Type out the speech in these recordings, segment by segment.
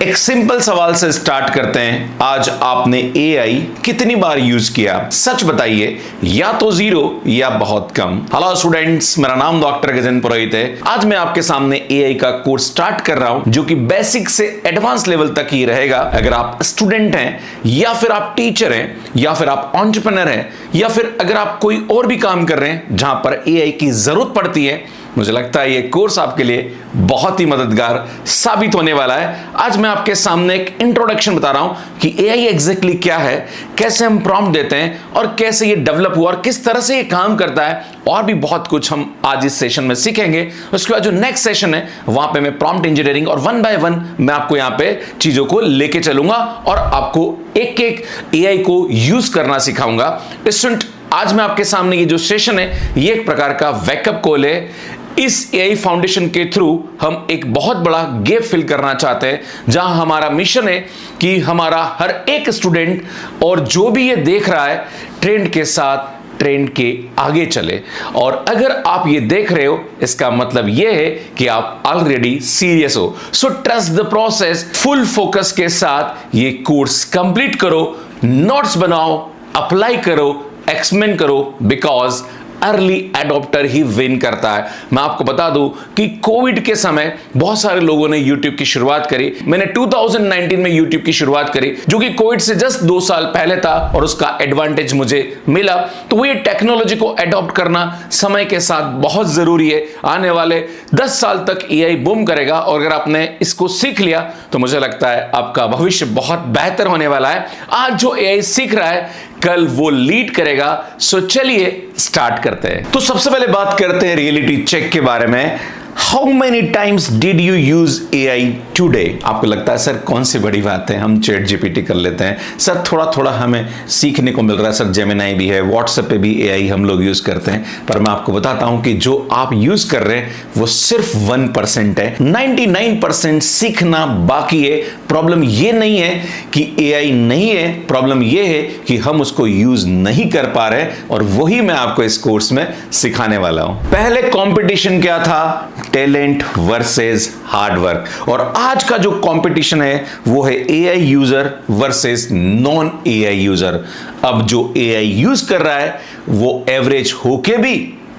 एक सिंपल सवाल से स्टार्ट करते हैं। आज आपने एआई कितनी बार यूज किया? सच बताइए, या तो जीरो या बहुत कम। हेलो स्टूडेंट्स, मेरा नाम डॉक्टर गजेंद्र पुरोहित है। आज मैं आपके सामने एआई का कोर्स स्टार्ट कर रहा हूं, जो कि बेसिक से एडवांस लेवल तक ही रहेगा। अगर आप स्टूडेंट हैं, या फिर आप टीचर हैं, या फिर आप एंटरप्रेन्योर हैं, या फिर अगर आप कोई और भी काम कर रहे हैं जहां पर एआई की जरूरत पड़ती है, मुझे लगता है ये कोर्स आपके लिए बहुत ही मददगार साबित होने वाला है। आज मैं आपके सामने एक इंट्रोडक्शन बता रहा हूं कि एआई एग्जैक्टली क्या है, कैसे हम प्रॉम्प्ट देते हैं और कैसे ये डेवलप हुआ और किस तरह से ये काम करता है, और भी बहुत कुछ हम आज इस सेशन में सीखेंगे। उसके बाद जो नेक्स्ट सेशन है वहां पे मैं प्रॉम्प्ट इंजीनियरिंग और वन बाय वन मैं आपको यहां पे चीजों को लेके चलूंगा और आपको एक एक एआई को यूज करना सिखाऊंगा। स्टूडेंट, आज मैं आपके सामने ये जो सेशन है ये एक प्रकार का वेकअप कॉल है। इस एआई फाउंडेशन के थ्रू हम एक बहुत बड़ा गैप फिल करना चाहते हैं, जहां हमारा मिशन है कि हमारा हर एक स्टूडेंट और जो भी ये देख रहा है ट्रेंड के साथ ट्रेंड के आगे चले। और अगर आप ये देख रहे हो, इसका मतलब ये है कि आप ऑलरेडी सीरियस हो। So trust the process, full focus के साथ ये कोर्स कंप्लीट करो, नोट्स बनाओ, अप्लाई करो, एक्सपेरिमेंट करो, because early adapter he win करता है। मैं आपको बता दूं कि कोविड के समय बहुत सारे लोगों ने यूट्यूब की शुरुआत करी। मैंने 2019 में यूट्यूब की शुरुआत करी, जो कि कोविड से जस्ट 2 साल पहले था, और उसका एडवांटेज मुझे मिला। तो ये टेक्नोलॉजी को एडॉप्ट करना समय के साथ बहुत जरूरी है। आने वाले 10 साल तक एआई बूम करेगा, और अगर आपने इसको सीख लिया तो मुझे लगता है आपका भविष्य बहुत बेहतर होने वाला है। आज जो एआई सीख रहा है, कल वो लीड करेगा। सो चलिए स्टार्ट करते हैं। तो सबसे पहले बात करते हैं रियलिटी चेक के बारे में। How many times did you use AI today? आपको लगता है सर कौन सी बड़ी बात है, हम चैट जीपीटी कर लेते हैं। सर थोड़ा थोड़ा हमें सीखने को मिल रहा है। सर जेमिनाई भी है, व्हाट्सएप पे भी एआई हम लोग यूज करते हैं। पर मैं आपको बताता हूं कि जो आप यूज कर रहे हैं वो सिर्फ 1% है। 99% सीखना बाकी है। प्रॉब्लम ये नहीं है कि एआई नहीं है, प्रॉब्लम ये है कि हम उसको यूज नहीं कर पा रहे, और वही मैं आपको इस कोर्स में सिखाने वाला हूं। पहले कंपटीशन क्या था? Talent versus hard work. और आज का जो कंपटीशन है वो है AI user versus non AI user. अब जो एआई यूज कर रहा है वो एवरेज होके भी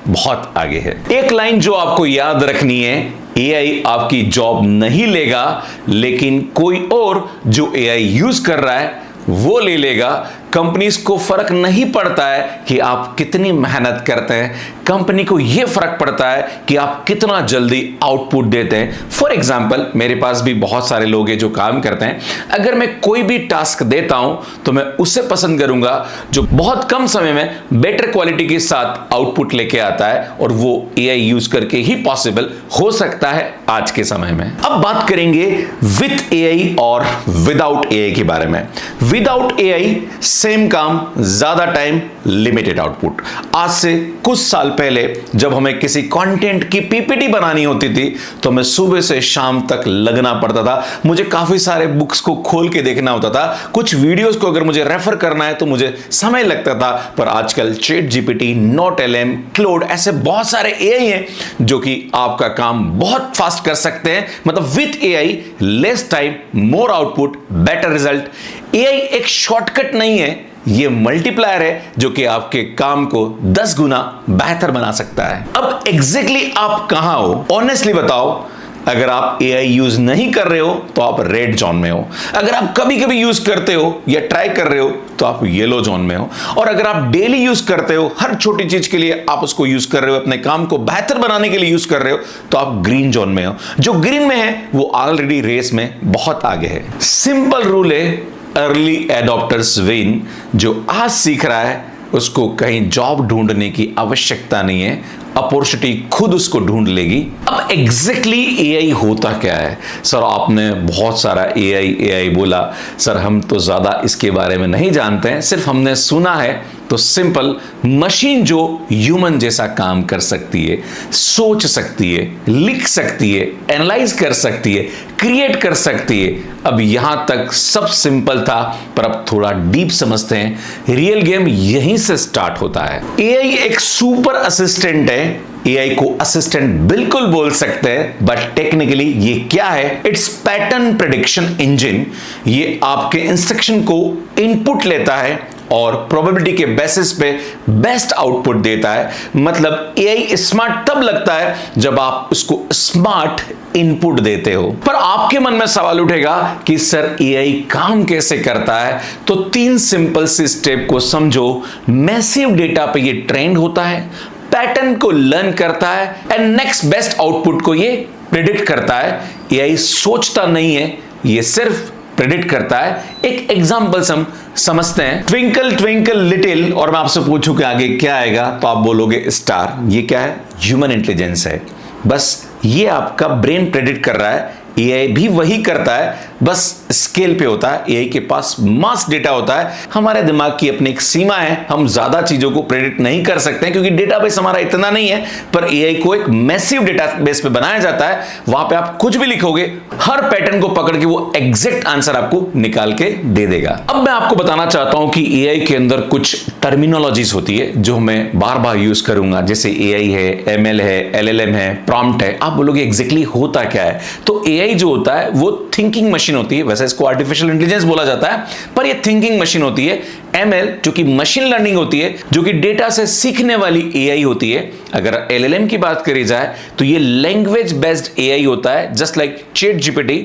बहुत आगे है। एक लाइन जो आपको याद रखनी है, एआई आपकी जॉब नहीं लेगा, लेकिन कोई और जो एआई यूज कर रहा है वो ले लेगा। कंपनीज को फर्क नहीं पड़ता है कि आप कितनी मेहनत करते हैं, कंपनी को यह फर्क पड़ता है कि आप कितना जल्दी आउटपुट देते हैं। फॉर एग्जाम्पल, मेरे पास भी बहुत सारे लोग हैं जो काम करते हैं। अगर मैं कोई भी टास्क देता हूं तो मैं उसे पसंद करूंगा जो बहुत कम समय में बेटर क्वालिटी के साथ आउटपुट लेके आता है, और वो एआई यूज करके ही पॉसिबल हो सकता है आज के समय में। अब बात करेंगे विथ एआई और विदाउट एआई के बारे में। विदाउट एआई सेम काम, ज्यादा टाइम, लिमिटेड आउटपुट। आज से कुछ साल पहले जब हमें किसी कंटेंट की पीपीटी बनानी होती थी तो हमें सुबह से शाम तक लगना पड़ता था। मुझे काफी सारे बुक्स को खोल के देखना होता था, कुछ वीडियोस को अगर मुझे रेफर करना है तो मुझे समय लगता था। पर आजकल चैट जीपीटी, नोटएलएम, क्लोड, ऐसे बहुत सारे एआई हैं जो कि आपका काम बहुत फास्ट कर सकते हैं। मतलब with AI less time, more output, better result. AI एक शॉर्टकट नहीं है, ये मल्टीप्लायर है जो कि आपके काम को 10 गुना बेहतर बना सकता है। अब एग्जैक्टली आप कहां हो? ऑनेस्टली बताओ। अगर आप एआई यूज नहीं कर रहे हो तो आप रेड जोन में हो। अगर आप कभी कभी यूज करते हो या ट्राई कर रहे हो तो आप येलो जोन में हो। और अगर आप डेली यूज करते हो, हर छोटी चीज के लिए आप उसको यूज कर रहे हो, अपने काम को बेहतर बनाने के लिए यूज कर रहे हो, तो आप ग्रीन जोन में हो। जो ग्रीन में है वो ऑलरेडी रेस में बहुत आगे है। सिंपल रूल है, अर्ली एडॉप्टर्स विन। जो आज सीख रहा है उसको कहीं जॉब ढूंढने की आवश्यकता नहीं है, अपॉर्चुनिटी खुद उसको ढूंढ लेगी। अब एग्जैक्टली एआई होता क्या है? सर आपने बहुत सारा एआई बोला। सर हम तो ज्यादा इसके बारे में नहीं जानते हैं, सिर्फ हमने सुना है। तो सिंपल, मशीन जो ह्यूमन जैसा काम कर सकती है, सोच सकती है, लिख सकती है, एनालाइज कर सकती है, क्रिएट कर सकती है। अब यहां तक सब सिंपल था, पर अब थोड़ा डीप समझते हैं। रियल गेम यहीं से स्टार्ट होता है। एआई एक सुपर असिस्टेंट है। एआई को असिस्टेंट बिल्कुल बोल सकते हैं, बट टेक्निकली ये क्या है? It's pattern prediction engine. ये आपके इंस्ट्रक्शन को इनपुट लेता है और प्रोबेबिलिटी के बेसिस पे बेस्ट आउटपुट देता है। मतलब एआई स्मार्ट तब लगता है जब आप उसको स्मार्ट इनपुट देते हो। पर आपके मन में सवाल उठेगा कि सर एआई काम कैसे करता है? तो 3 सिंपल सी स्टेप को समझो। मैसिव डेटा पे ये ट्रेंड होता है, पैटर्न को लर्न करता है एंड नेक्स्ट बेस्ट आउटपुट को ये प्रेडिक्ट करता है। एआई सोचता नहीं है, ये सिर्फ प्रेडिक्ट करता है। एक एग्जांपल समझते हैं। ट्विंकल ट्विंकल लिटिल, और मैं आपसे पूछूं कि आगे क्या आएगा तो आप बोलोगे स्टार। ये क्या है? ह्यूमन इंटेलिजेंस है। बस ये आपका ब्रेन प्रेडिक्ट कर रहा है। एआई भी वही करता है, बस स्केल पे होता है। एआई के पास मास डेटा होता है। हमारे दिमाग की अपनी एक सीमा है, हम ज्यादा चीजों को प्रेडिक्ट नहीं कर सकते हैं क्योंकि डेटाबेस हमारा इतना नहीं है। पर एआई को एक मैसिव डेटाबेस पे बनाया जाता है। वहां पे आप कुछ भी लिखोगे, हर पैटर्न को पकड़ के वो एग्जैक्ट आंसर आपको निकाल के दे देगा। अब मैं आपको बताना चाहता हूं कि एआई के अंदर कुछ टर्मिनोलॉजीज होती है जो मैं बार बार यूज करूंगा, जैसे एआई है, एमएल है, एलएलएम है, प्रॉम्प्ट है। आप बोलोगे एग्जैक्टली होता क्या है? तो एआई जो होता है वो थिंकिंग मशीन होती है। वैसे इसको आर्टिफिशियल इंटेलिजेंस बोला जाता है, पर ये थिंकिंग मशीन होती है। एमएल जो कि मशीन लर्निंग होती है, जो कि डेटा से सीखने वाली एआई होती है। अगर एलएलएम की बात करी जाए तो ये लैंग्वेज बेस्ड एआई होता है, just like chat GPT.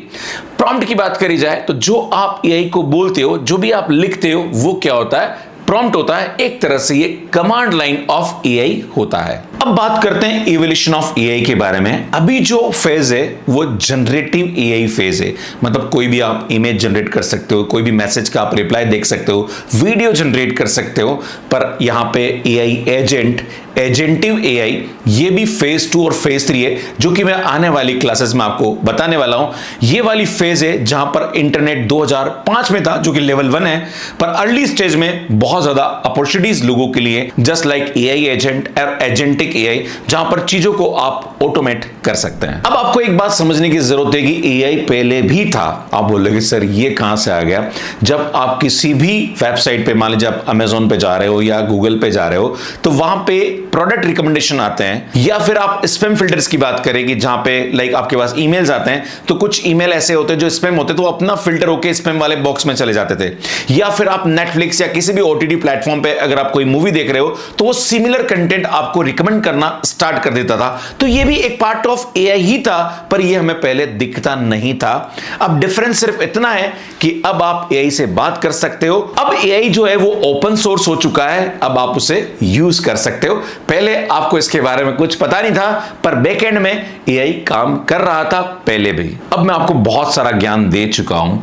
Prompt की बात करी जाए तो जो आप एआई को बोलते हो, जो भी आप लिखते हो, वो क्या होता है? प्रॉम्प्ट होता है। एक तरह से ये कमांड लाइन ऑफ एआई होता है। अब बात करते हैं इवोल्यूशन ऑफ एआई के बारे में। अभी जो फेज है वो जनरेटिव एआई फेज है। मतलब कोई भी आप इमेज जनरेट कर सकते हो, कोई भी मैसेज का आप रिप्लाई देख सकते हो, वीडियो जनरेट कर सकते हो। पर यहां पे एआई एजेंट, एजेंटिव एआई, ये भी फेज 2 और फेज 3 है, जो कि मैं आने वाली क्लासेस में आपको बताने वाला हूं। ये वाली फेज है जहां पर इंटरनेट 2005 में था, जो कि लेवल 1 है। पर अर्ली स्टेज में बहुत ज्यादा अपॉर्चुनिटीज लोगों के लिए, जस्ट लाइक एआई एजेंट और एजेंटिक एआई, जहां पर चीजों को आप ऑटोमेट कर सकते हैं। अब आपको एक बात समझने की जरूरत है कि एआई पहले भी था। आप बोलोगे सर ये कहां से आ गया? जब आप किसी भी वेबसाइट पे, मान लीजिए आप अमेजोन पे जा रहे हो या गूगल पे जा रहे हो, तो वहां पे प्रोडक्ट रिकमेंडेशन आते हैं, या फिर आप स्पैम फिल्टर्स की बात करेंगे जहां पे लाइक आपके पास ईमेल्स आते हैं, तो कुछ ईमेल ऐसे होते हैं जो स्पैम होते तो अपना फिल्टर होके स्पैम वाले बॉक्स में चले जाते थे। या फिर आप नेटफ्लिक्स या किसी भी ओटीटी प्लेटफॉर्म पे अगर आप कोई मूवी देख रहे हो तो वो सिमिलर कंटेंट आपको रिकमेंड करना स्टार्ट कर देता था। तो ये भी एक पार्ट ऑफ एआई ही था, पर ये हमें पहले दिखता नहीं था। अब डिफरेंस सिर्फ इतना है कि अब आप एआई से बात कर सकते हो। अब एआई जो है वो ओपन सोर्स हो चुका है, अब आप उसे यूज कर सकते हो। पहले आपको इसके बारे में कुछ पता नहीं था, पर बैकएंड में एआई काम कर रहा था पहले भी। अब मैं आपको बहुत सारा ज्ञान दे चुका हूं।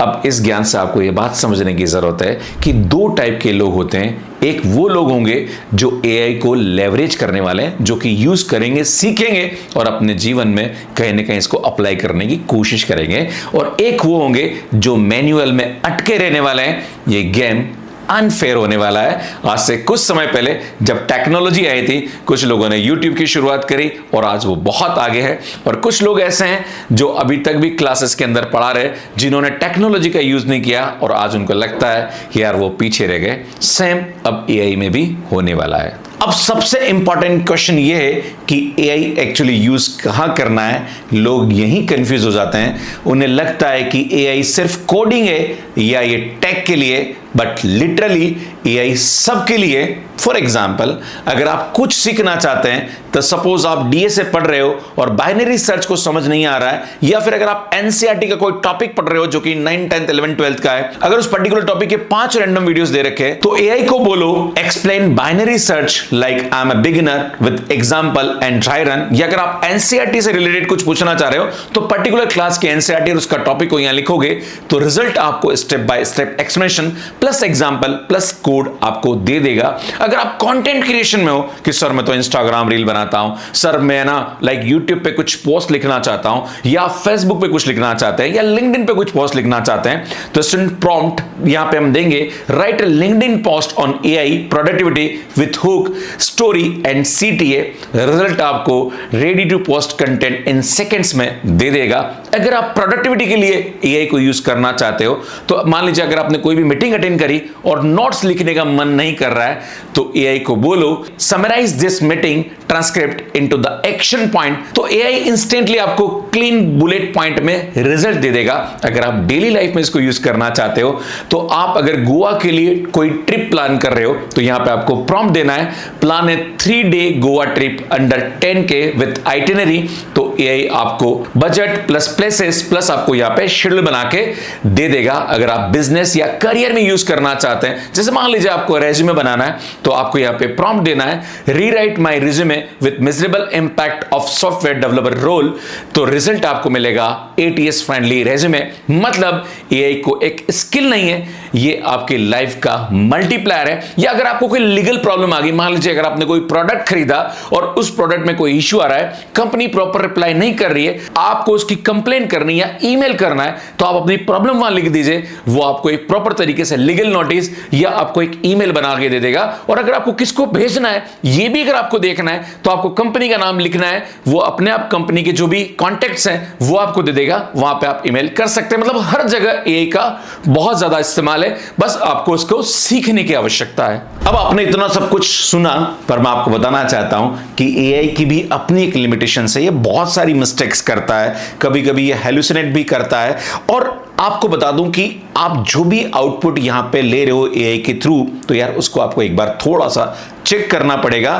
अब इस ज्ञान से आपको यह बात समझने की जरूरत है कि 2 टाइप के लोग होते हैं। एक वो लोग होंगे जो एआई को लेवरेज करने वाले हैं, जो कि यूज करेंगे, सीखेंगे और अपने जीवन में कहीं ना कहीं इसको अप्लाई करने की कोशिश करेंगे। और एक वो होंगे जो मैनुअल में अटके रहने वाले हैं। ये गेम अनफेयर होने वाला है। आज से कुछ समय पहले जब टेक्नोलॉजी आई थी, कुछ लोगों ने YouTube की शुरुआत करी और आज वो बहुत आगे है। और कुछ लोग ऐसे हैं जो अभी तक भी क्लासेस के अंदर पढ़ा रहे, जिन्होंने टेक्नोलॉजी का यूज नहीं किया और आज उनको लगता है कि यार वो पीछे रह गए। सेम अब एआई में भी होने वाला है। अब सबसे इंपॉर्टेंट क्वेश्चन ये है कि एआई एक्चुअली यूज कहां करना है। लोग यही कंफ्यूज हो जाते हैं। उन्हें लगता है कि एआई सिर्फ कोडिंग है या ये टेक के लिए, बट लिटरली एआई सबके लिए। फॉर एग्जाम्पल, अगर आप कुछ सीखना चाहते हैं तो सपोज आप डीएसए पढ़ रहे हो और बाइनरी सर्च को समझ नहीं आ रहा है, या फिर अगर आप एनसीईआरटी का कोई टॉपिक पढ़ रहे हो जो कि 9th 10th 11th 12th का है, अगर उस पर्टिकुलर टॉपिक के 5 रैंडम वीडियोस दे रखे हैं, तो एआई को बोलो explain binary search like I am a beginner with example and try run. या अगर आप एनसीईआरटी से रिलेटेड कुछ पूछना चाह रहे हो तो पर्टिकुलर क्लास के एनसीईआरटी और उसका टॉपिक को यहां लिखोगे तो रिजल्ट आपको step by step explanation plus example plus code आपको दे देगा। अगर आप कंटेंट क्रिएशन में हो कि सर मैं तो इंस्टाग्राम रील बनाता हूं, सर मैं ना लाइक यूट्यूब पे कुछ पोस्ट लिखना चाहता हूं, या फेसबुक पे कुछ लिखना चाहते हैं, या लिंक्डइन पे कुछ पोस्ट लिखना चाहते हैं, तो स्टूडेंट प्रॉम्प्ट यहां पे हम देंगे write a LinkedIn post on AI productivity with hook story and CTA. Result आपको ready to post content in seconds में दे देगा। अगर आप प्रोडक्टिविटी के लिए एआई को यूज करना चाहते हो तो मान लीजिए अगर आपने कोई भी मीटिंग अटेंड करी और नोट्स लिखने का मन नहीं कर रहा है, तो एआई को बोलो summarise this meeting transcript it into the action point, तो एआई इंस्टेंटली आपको क्लीन बुलेट पॉइंट में रिजल्ट दे देगा। अगर आप डेली लाइफ में इसको यूज करना चाहते हो, तो आप अगर गोवा के लिए कोई ट्रिप प्लान कर रहे हो, तो यहां पे आपको प्रॉम्प्ट देना है, plan A 3-day Goa trip under 10K with itinerary. तो एआई आपको बजट प्लस प्लेसेस प्लस आपको यहां पे शेड्यूल बना के दे देगा। अगर आप बिजनेस या करियर में यूज करना चाहते हैं, जैसे मान लीजिए आपको रेज्यूमे बनाना है, तो आपको यहां पे प्रॉम्प्ट देना है, rewrite my resume with measurable impact of software developer role. तो रिजल्ट आपको मिलेगा ATS फ्रेंडली रेज्यूमे। मतलब एआई को एक स्किल नहीं है, ये आपकी लाइफ का मल्टीप्लायर है। या अगर आपको कोई लीगल प्रॉब्लम आ गई, मान लीजिए अगर आपने कोई प्रोडक्ट खरीदा और उस प्रोडक्ट में कोई इश्यू आ रहा है, कंपनी प्रॉपर रिप्लाई नहीं कर रही है, आपको उसकी कंप्लेंट करनी या ईमेल करना है, तो आप अपनी प्रॉब्लम वहां लिख दीजिए, वो आपको एक प्रॉपर तरीके से लीगल नोटिस या आपको एक ईमेल बना के दे देगा। और अगर आपको किसको भेजना है ये भी अगर आपको देखना है, तो आपको कंपनी का नाम लिखना है, वो अपने आप कंपनी के जो भी कॉन्टैक्ट्स हैं वो आपको दे देगा, वहां पे आप ईमेल कर सकते हैं। मतलब हर जगह एआई का बहुत ज्यादा इस्तेमाल है, बस आपको इसको सीखने की आवश्यकता है। अब आपने इतना सब कुछ सुना, पर मैं आपको बताना चाहता हूं कि एआई की भी अपनी एक लिमिटेशन है। ये बहुत सारी मिस्टेक्स करता है, कभी कभी ये हेलुसिनेट भी करता है। और आपको बता दूं कि आप जो भी आउटपुट यहां पे ले रहे हो एआई के थ्रू, तो यार उसको आपको एक बार थोड़ा सा चेक करना पड़ेगा।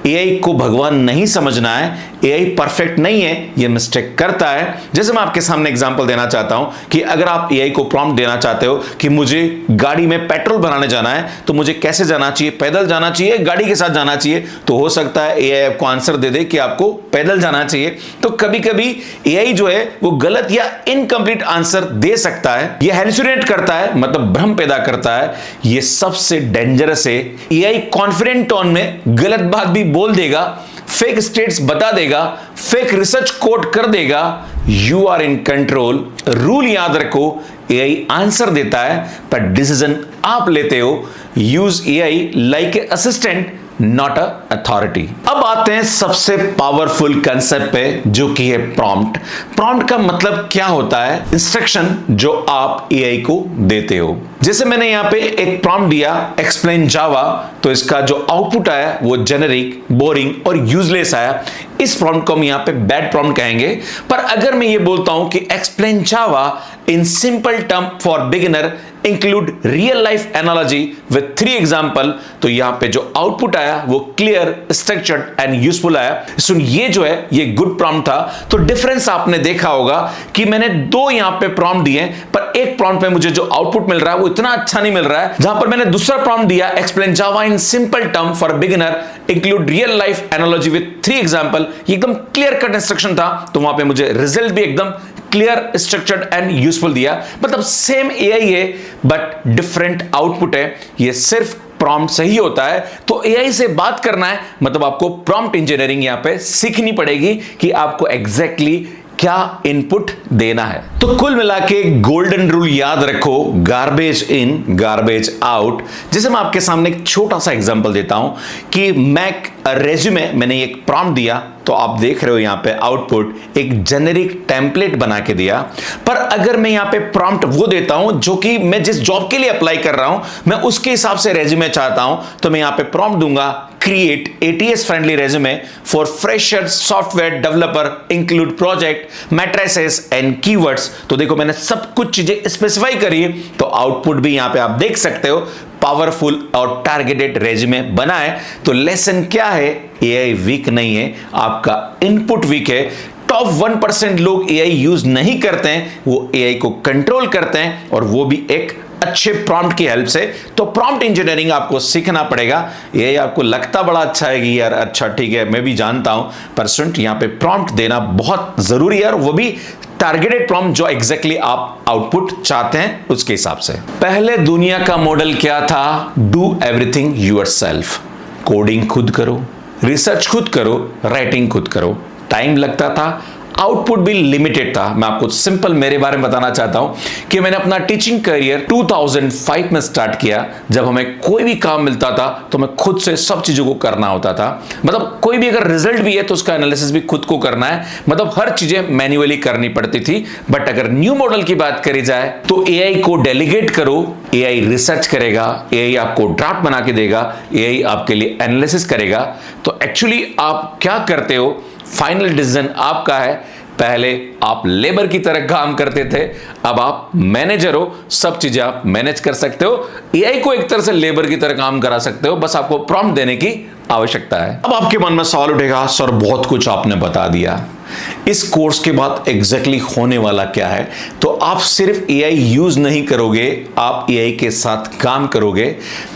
एआई को भगवान नहीं समझना है, एआई परफेक्ट नहीं है, ये मिस्टेक करता है। जैसे मैं आपके सामने एग्जांपल देना चाहता हूं कि अगर आप एआई को प्रॉम्प्ट देना चाहते हो कि मुझे गाड़ी में पेट्रोल भराने जाना है, तो मुझे कैसे जाना चाहिए, पैदल जाना चाहिए, गाड़ी के साथ जाना चाहिए, तो हो सकता है एआई आपको आंसर दे दे कि आपको पैदल जाना चाहिए। तो कभी कभी एआई जो है वो गलत या इनकम्प्लीट आंसर दे सकता है, ये हेलुसिनेट करता है, मतलब भ्रम पैदा करता है। ये सबसे डेंजरस है। एआई कॉन्फिडेंट टोन में गलत बात भी बोल देगा, फेक स्टेट्स बता देगा, फेक रिसर्च कोट कर देगा। You are in control. Rule याद रखो, एआई आंसर देता है पर डिसीजन आप लेते हो। Use AI like a assistant, not a authority. अब आते हैं सबसे पावरफुल कंसेप्ट पे, जो कि है प्रॉम्प्ट। प्रॉम्प्ट का मतलब क्या होता है? इंस्ट्रक्शन जो आप एआई को देते हो। जैसे मैंने यहां पे एक प्रॉम्प्ट दिया, एक्सप्लेन जावा, तो इसका जो आउटपुट आया वो जेनेरिक, बोरिंग और यूजलेस आया। इस प्रॉम्प्ट को हम यहां पे बैड प्रॉम्प्ट कहेंगे। पर अगर मैं ये बोलता हूं कि explain Java in simple term for beginner, include real life analogy with 3 example, तो यहां पे जो आउटपुट आया वो क्लियर, स्ट्रक्चर्ड एंड यूजफुल आया। सुन, ये जो है ये गुड प्रॉम्प्ट था। तो डिफरेंस आपने देखा होगा कि मैंने 2 यहां पे प्रॉम्प्ट दिए, पर एक प्रॉम्प्ट पे मुझे जो आउटपुट मिल रहा है वो इतना अच्छा नहीं मिल रहा है। जहां पर मैंने दूसरा प्रॉम्प्ट दिया, explain Java in simple term for beginner, include real life analogy with 3 example, एकदम क्लियर कट इंस्ट्रक्शन था, तो वहां पे मुझे रिजल्ट भी एकदम क्लियर, स्ट्रक्चर्ड एंड यूजफुल दिया। मतलब सेम एआई है बट डिफरेंट आउटपुट है। ये सिर्फ प्रॉम्प्ट सही होता है। तो एआई से बात करना है, मतलब आपको प्रॉम्प्ट इंजीनियरिंग यहां पे सीखनी पड़ेगी कि आपको एग्जैक्टली क्या इनपुट देना है। तो कुल मिला के गोल्डन रूल याद रखो, गार्बेज इन गार्बेज आउट। जैसे मैं आपके सामने एक छोटा सा एग्जांपल देता हूं कि मैक रेज्यूमे, मैंने एक प्रॉम्प्ट दिया, तो आप देख रहे हो यहां पे आउटपुट एक जेनेरिक टेम्पलेट बना के दिया। पर अगर मैं यहां पे प्रॉम्प्ट वो देता हूं जो कि मैं जिस जॉब के लिए अप्लाई कर रहा हूं, मैं उसके हिसाब से रेज्यूमे चाहता हूं, तो मैं यहां पे प्रॉम्प्ट दूंगा, create ATS friendly resume for fresher software developer, include project, matrices and keywords. तो देखो मैंने सब कुछ चीजें स्पेसिफाई करी है, तो आउटपुट भी यहां पे आप देख सकते हो, पावरफुल और टारगेटेड रेज्यूमे बना है। तो लेसन क्या है? एआई वीक नहीं है, आपका इनपुट वीक है। टॉप 1% लोग एआई यूज नहीं करते हैं, वो एआई को कंट्रोल करते हैं, और वो भी एक अच्छे प्रॉम्प्ट की हेल्प से। तो प्रॉम्प्ट इंजीनियरिंग आपको सीखना पड़ेगा। ये आपको लगता बड़ा अच्छा है कि यार अच्छा ठीक है, मैं भी जानता हूं, पर सुन, यहां पे प्रॉम्प्ट देना बहुत जरूरी है, और वो भी टारगेटेड प्रॉम्प्ट जो एग्जैक्टली आप आउटपुट चाहते हैं उसके हिसाब से। पहले दुनिया का मॉडल क्या था? Do everything yourself. कोडिंग खुद करो, रिसर्च खुद करो, राइटिंग खुद करो। टाइम लगता था, आउटपुट भी लिमिटेड था। मैं आपको सिंपल मेरे बारे में बताना चाहता हूं कि मैंने अपना टीचिंग करियर 2005 में स्टार्ट किया। जब हमें कोई भी काम मिलता था तो मैं खुद से सब चीजों को करना होता था। मतलब कोई भी अगर रिजल्ट भी है तो उसका एनालिसिस भी खुद को करना है, मतलब हर चीजें मैन्युअली करनी पड़ती थी। बट अगर न्यू मॉडल की बात करी जाए तो एआई को डेलीगेट करो, एआई रिसर्च करेगा, एआई आपको ड्राफ्ट बना के देगा, एआई आपके लिए एनालिसिस करेगा। तो एक्चुअली आप क्या करते हो, फाइनल डिसीजन आपका है। पहले आप लेबर की तरह काम करते थे, अब आप मैनेजर हो, सब चीजें आप मैनेज कर सकते हो। एआई को एक तरह से लेबर की तरह काम करा सकते हो, बस आपको प्रॉम्प्ट देने की आवश्यकता है। अब आपके मन में सवाल उठेगा, सर बहुत कुछ आपने बता दिया, इस कोर्स के बाद एग्जैक्टली होने वाला क्या है? तो आप सिर्फ एआई यूज नहीं करोगे, आप एआई के साथ काम करोगे।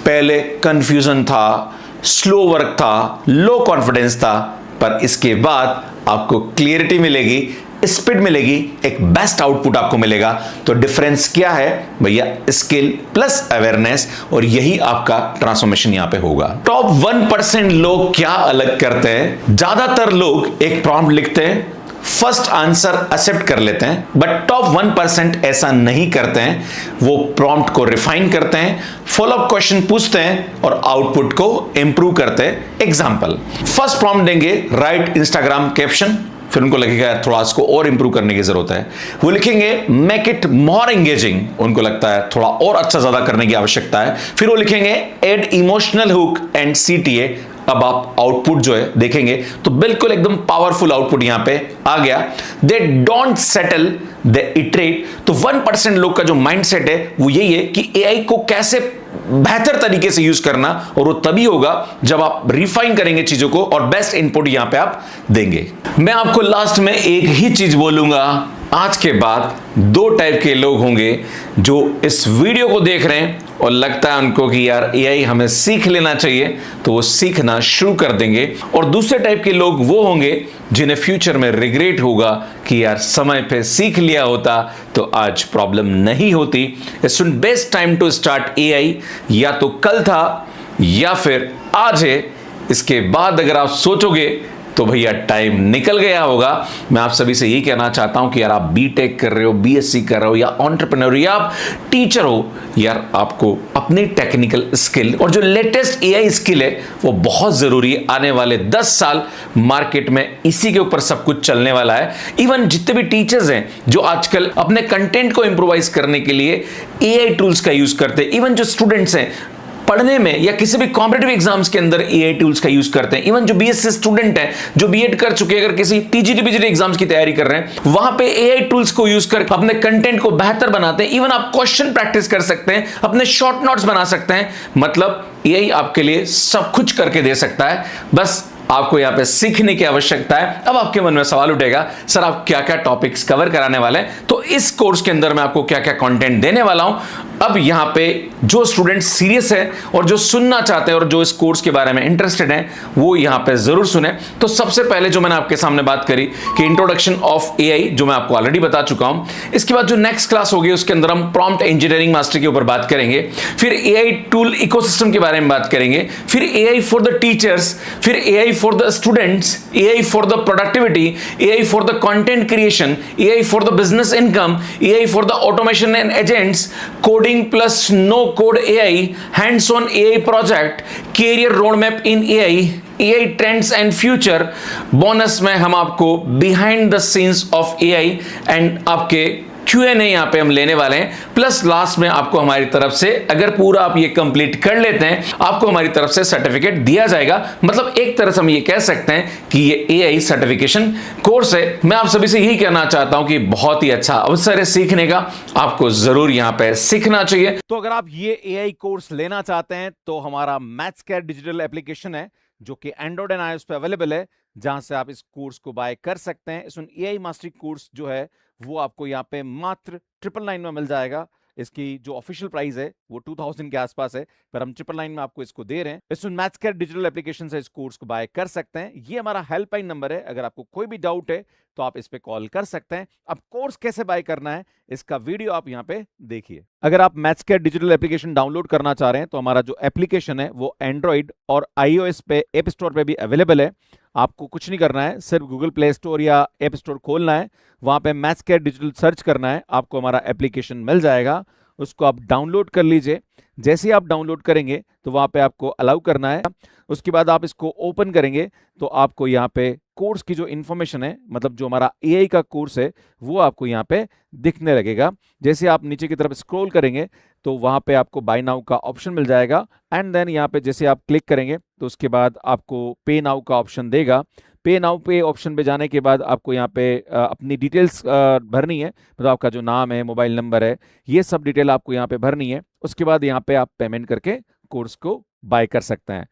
पहले कंफ्यूजन था, स्लो वर्क था, लो कॉन्फिडेंस था, पर इसके बाद आपको क्लियरिटी मिलेगी, स्पीड मिलेगी, एक बेस्ट आउटपुट आपको मिलेगा। तो डिफरेंस क्या है भैया? स्किल प्लस अवेयरनेस, और यही आपका ट्रांसफॉर्मेशन यहां पे होगा। टॉप 1% लोग क्या अलग करते हैं? ज्यादातर लोग एक प्रॉम्प्ट लिखते हैं, फर्स्ट आंसर एक्सेप्ट कर लेते हैं, बट टॉप 1% ऐसा नहीं करते हैं। वो प्रॉम्प्ट को रिफाइन करते हैं, फॉलोअप क्वेश्चन पूछते हैं और आउटपुट को इंप्रूव करते हैं। एग्जांपल, फर्स्ट प्रॉम्प्ट देंगे, राइट इंस्टाग्राम कैप्शन, फिर उनको लगेगा थोड़ा इसको और इंप्रूव करने की जरूरत है। वो लिखेंगे मेक इट मोर एंगेजिंग, उनको लगता है थोड़ा और अच्छा ज्यादा करने की आवश्यकता है। फिर वो लिखेंगे add emotional hook and CTA. अब आप आउटपुट जो है देखेंगे तो बिल्कुल एकदम पावरफुल आउटपुट यहां पे आ गया। They don't settle, they iterate. तो 1% लोग का जो माइंडसेट है वो यही है कि एआई को कैसे बेहतर तरीके से यूज करना, और वो तभी होगा जब आप रिफाइन करेंगे चीजों को और बेस्ट इनपुट यहां पे आप देंगे। मैं आपको लास्ट में एक ही चीज बोलूंगा, आज के बाद दो टाइप के लोग होंगे जो इस वीडियो को देख रहे हैं और लगता है उनको कि यार एआई हमें सीख लेना चाहिए, तो वो सीखना शुरू कर देंगे। और दूसरे टाइप के लोग वो होंगे जिन्हें फ्यूचर में रिग्रेट होगा कि यार समय पे सीख लिया होता तो आज प्रॉब्लम नहीं होती। It's best time to start AI, या तो कल था या फिर आज है। इसके बाद अगर आप सोचोगे तो भैया टाइम निकल गया होगा। मैं आप सभी से यही कहना चाहता हूं कि यार आप बीटेक कर रहे हो, बीएससी कर रहे हो, या एंटरप्रेन्योर, या आप टीचर हो, यार आपको अपनी टेक्निकल स्किल और जो लेटेस्ट एआई स्किल है वो बहुत जरूरी है। आने वाले 10 साल मार्केट में इसी के ऊपर सब कुछ चलने वाला है। इवन जितने भी टीचर्स हैं जो आजकल अपने कंटेंट को इंप्रोवाइज करने के लिए एआई टूल्स का यूज करते हैं, इवन जो स्टूडेंट्स हैं पढ़ने में या किसी भी कॉम्पिटिटिव एग्जाम्स के अंदर एआई टूल्स का यूज करते हैं। इवन जो बीएससी स्टूडेंट हैं, जो बीएड कर चुके हैं, अगर किसी टीजीटी बीजीटी एग्जाम्स की तैयारी कर रहे हैं, वहां पे एआई टूल्स को यूज कर अपने कंटेंट को बेहतर बनाते हैं। इवन आप क्वेश्चन प्रैक्टिस कर सकते हैं, अपने शॉर्ट नोट्स बना सकते हैं। मतलब एआई आपके लिए सब कुछ करके दे सकता है, बस आपको यहां पे सीखने की आवश्यकता है। अब आपके मन में सवाल उठेगा, सर आप क्या क्या टॉपिक्स कवर कराने वाले हैं? तो इस कोर्स के अंदर मैं आपको क्या क्या कंटेंट देने वाला हूं। अब यहां पे जो स्टूडेंट सीरियस है और जो सुनना चाहते हैं और जो इस कोर्स के बारे में इंटरेस्टेड हैं, वो यहां पे जरूर सुने। तो सबसे पहले जो मैंने आपके सामने बात करी कि इंट्रोडक्शन ऑफ एआई, जो मैं आपको ऑलरेडी बता चुका हूं। इसके बाद जो नेक्स्ट क्लास होगी उसके अंदर हम प्रॉम्प्ट इंजीनियरिंग मास्टर के ऊपर बात करेंगे, फिर एआई टूल इकोसिस्टम के बारे में बात करेंगे, फिर एआई फॉर द टीचर्स, फिर AI for the students, AI for the productivity, AI for the content creation, AI for the business income, AI for the automation and agents, coding plus no code AI, hands-on AI project, career roadmap in AI, AI trends and future। Bonus में हम आपको behind the scenes of AI and आपके Q&A यहां पे हम लेने वाले हैं। प्लस लास्ट में आपको हमारी तरफ से, अगर पूरा आप ये कंप्लीट कर लेते हैं, आपको हमारी तरफ से सर्टिफिकेट दिया जाएगा। मतलब एक तरह से हम ये कह सकते हैं कि ये एआई सर्टिफिकेशन कोर्स है। मैं आप सभी से यही कहना चाहता हूं कि बहुत ही अच्छा अवसर है सीखने का, आपको जरूर यहां पे सीखना चाहिए। तो अगर आप ये एआई कोर्स लेना चाहते हैं तो हमारा मैथ्सकैड डिजिटल एप्लीकेशन है जो कि एंड्रॉइड एंड आईओएस पे अवेलेबल है, जहां से आप इस कोर्स को बाय कर सकते हैं। इसमें एआई मास्टरी कोर्स जो है वो आपको यहाँ पे मात्र 999 में मिल जाएगा। इसकी जो ऑफिशियल प्राइस है वो 2000 के आसपास है, पर हम 999 में आपको इसको दे रहे हैं। इसमें मैथ्सकैड डिजिटल एप्लीकेशन से इस कोर्स को बाय कर सकते हैं। ये हमारा हेल्पलाइन नंबर है, अगर आपको कोई भी डाउट है तो आप इस पे कॉल कर सकते हैं। अब कोर्स कैसे बाय करना है इसका वीडियो आप यहाँ पे देखिए। अगर आप मैथ्सकैड डिजिटल एप्लीकेशन डाउनलोड करना चाह रहे हैं तो हमारा जो एप्लीकेशन है वो एंड्रॉइड और आईओएस पे ऐप स्टोर पे भी अवेलेबल है। आपको कुछ नहीं करना है, सिर्फ गूगल प्ले स्टोर या ऐप स्टोर खोलना है, वहाँ पे मैथ्स कैड डिजिटल सर्च करना है, आपको हमारा एप्लीकेशन मिल जाएगा, उसको आप डाउनलोड कर लीजिए। जैसे ही आप डाउनलोड करेंगे तो वहाँ पे आपको अलाउ करना है, उसके बाद आप इसको ओपन करेंगे तो आपको यहाँ पे कोर्स की जो इन्फॉर्मेशन है, मतलब जो हमारा एआई का कोर्स है, वो आपको यहाँ पे दिखने लगेगा। जैसे आप नीचे की तरफ स्क्रॉल करेंगे तो वहाँ पे आपको बाय नाउ का ऑप्शन मिल जाएगा, एंड देन यहाँ पे जैसे आप क्लिक करेंगे तो उसके बाद आपको पे नाउ का ऑप्शन देगा। पे नाउ पे ऑप्शन पे जाने के बाद आपको यहाँ पे अपनी डिटेल्स भरनी है, मतलब आपका जो नाम है, मोबाइल नंबर है, ये सब डिटेल आपको यहाँ पे भरनी है। उसके बाद यहाँ पे आप पेमेंट करके कोर्स को बाय कर सकते हैं।